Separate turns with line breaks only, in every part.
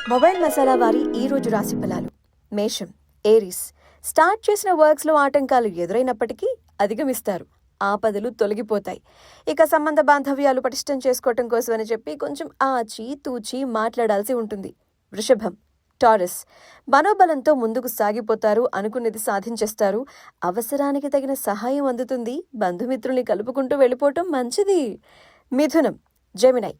Mobile masala వారి ఈరోజు రాశి ఫలాలు. మేషం, ఏరీస్. స్టార్ట్ చేసిన వర్క్స్లో ఆటంకాలు ఎదురైనప్పటికీ అధిగమిస్తారు. ఆపదలు తొలగిపోతాయి. ఇక సంబంధ బాంధవ్యాలు పటిష్టం చేసుకోవటం కోసమని చెప్పి కొంచెం ఆచి తూచి మాట్లాడాల్సి ఉంటుంది. వృషభం, టారస్. మనోబలంతో ముందుకు సాగిపోతారు. అనుకున్నది సాధించేస్తారు. అవసరానికి తగిన సహాయం అందుతుంది. బంధుమిత్రుల్ని కలుపుకుంటూ వెళ్ళిపోవటం మంచిది. మిథునం, జెమినై.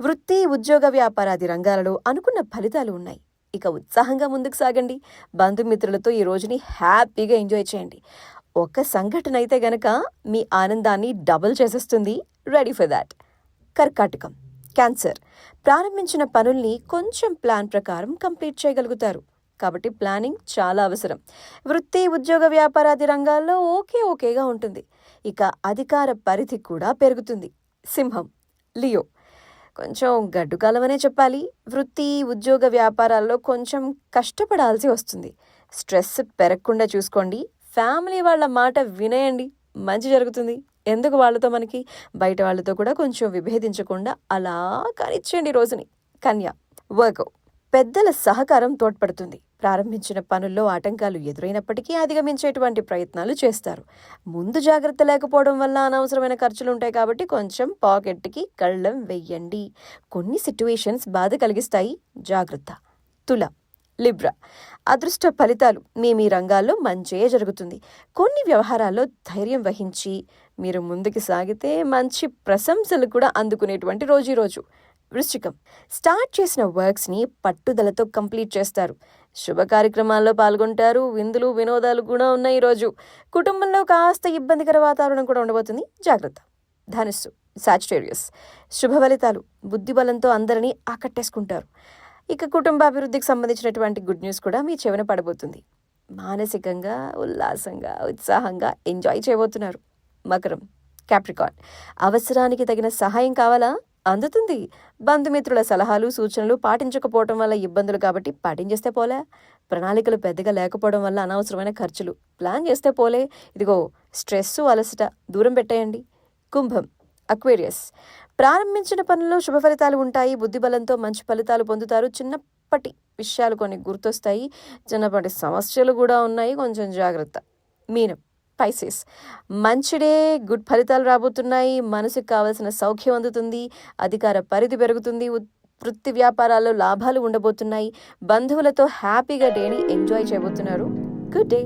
వృత్తి, ఉద్యోగ, వ్యాపారాది రంగాలలో అనుకున్న ఫలితాలు ఉన్నాయి. ఇక ఉత్సాహంగా ముందుకు సాగండి. బంధుమిత్రులతో ఈ రోజుని హ్యాపీగా ఎంజాయ్ చేయండి. ఒక సంఘటన అయితే గనక మీ ఆనందాన్ని డబుల్ చేసేస్తుంది. Ready for that. కర్కాటకం, క్యాన్సర్. ప్రారంభించిన పనుల్ని కొంచెం ప్లాన్ ప్రకారం కంప్లీట్ చేయగలుగుతారు. కాబట్టి ప్లానింగ్ చాలా అవసరం. వృత్తి, ఉద్యోగ, వ్యాపారాది రంగాల్లో ఓకేగా ఉంటుంది. ఇక అధికార పరిధి కూడా పెరుగుతుంది. సింహం, లియో. కొంచెం గడ్డుకాలం అనే చెప్పాలి. వృత్తి, ఉద్యోగ, వ్యాపారాల్లో కొంచెం కష్టపడాల్సి వస్తుంది. స్ట్రెస్ పెరగకుండా చూసుకోండి. ఫ్యామిలీ వాళ్ళ మాట వినేయండి, మంచి జరుగుతుంది. ఎందుకు వాళ్ళతో మనకి, బయట వాళ్ళతో కూడా కొంచెం విభేదించకుండా అలా కానిచ్చేయండి రోజుని. కన్య, వర్గో. పెద్దల సహకారం తోడ్పడుతుంది. ప్రారంభించిన పనుల్లో ఆటంకాలు ఎదురైనప్పటికీ అధిగమించేటువంటి ప్రయత్నాలు చేస్తారు. ముందు జాగ్రత్త లేకపోవడం వల్ల అనవసరమైన ఖర్చులు ఉంటాయి. కాబట్టి కొంచెం పాకెట్కి కళ్ళం వెయ్యండి. కొన్ని సిట్యువేషన్స్ బాధ కలిగిస్తాయి, జాగ్రత్త. తుల, లిబ్రా. అదృష్ట ఫలితాలు మీ రంగాల్లో మంచే జరుగుతుంది. కొన్ని వ్యవహారాల్లో ధైర్యం వహించి మీరు ముందుకు సాగితే మంచి ప్రశంసలు కూడా అందుకునేటువంటి రోజు. వృశ్చికం. స్టార్ట్ చేసిన వర్క్స్ని పట్టుదలతో కంప్లీట్ చేస్తారు. శుభ కార్యక్రమాల్లో పాల్గొంటారు. విందులు, వినోదాలు కూడా ఉన్నాయి ఈరోజు. కుటుంబంలో కాస్త ఇబ్బందికర వాతావరణం కూడా ఉండబోతుంది, జాగ్రత్త. ధనుస్సు, సాజిటేరియస్. శుభ ఫలితాలు. బుద్ధి బలంతో అందరినీ ఆకట్టేసుకుంటారు. ఇక కుటుంబ అభివృద్ధికి సంబంధించినటువంటి గుడ్ న్యూస్ కూడా మీ చెవిన పడబోతుంది. మానసికంగా ఉల్లాసంగా, ఉత్సాహంగా ఎంజాయ్ చేయబోతున్నారు. మకరం, క్యాప్రికాన్. అవసరానికి తగిన సహాయం కావాలా? అందుతుంది. బంధుమిత్రుల సలహాలు, సూచనలు పాటించకపోవడం వల్ల ఇబ్బందులు, కాబట్టి పాటించేస్తే పోలే. ప్రణాళికలు పెద్దగా లేకపోవడం వల్ల అనవసరమైన ఖర్చులు. ప్లాన్ చేస్తే పోలే. ఇదిగో స్ట్రెస్, అలసట దూరం పెట్టేయండి. కుంభం, అక్వేరియస్. ప్రారంభించిన పనుల్లో శుభ ఫలితాలు ఉంటాయి. బుద్ధిబలంతో మంచి ఫలితాలు పొందుతారు. చిన్నప్పటి విషయాలు కొన్ని గుర్తొస్తాయి. చిన్నప్పటి సమస్యలు కూడా ఉన్నాయి, కొంచెం జాగ్రత్త. మీనం, స్పైసెస్. మంచిడే, గుడ్ ఫలితాలు రాబోతున్నాయి. మనసుకు కావలసిన సౌఖ్యం అందుతుంది. అధికార పరిధి పెరుగుతుంది. వృత్తి, వ్యాపారాల్లో లాభాలు ఉండబోతున్నాయి. బంధువులతో హ్యాపీగా డేని ఎంజాయ్ చేయబోతున్నారు. Good day.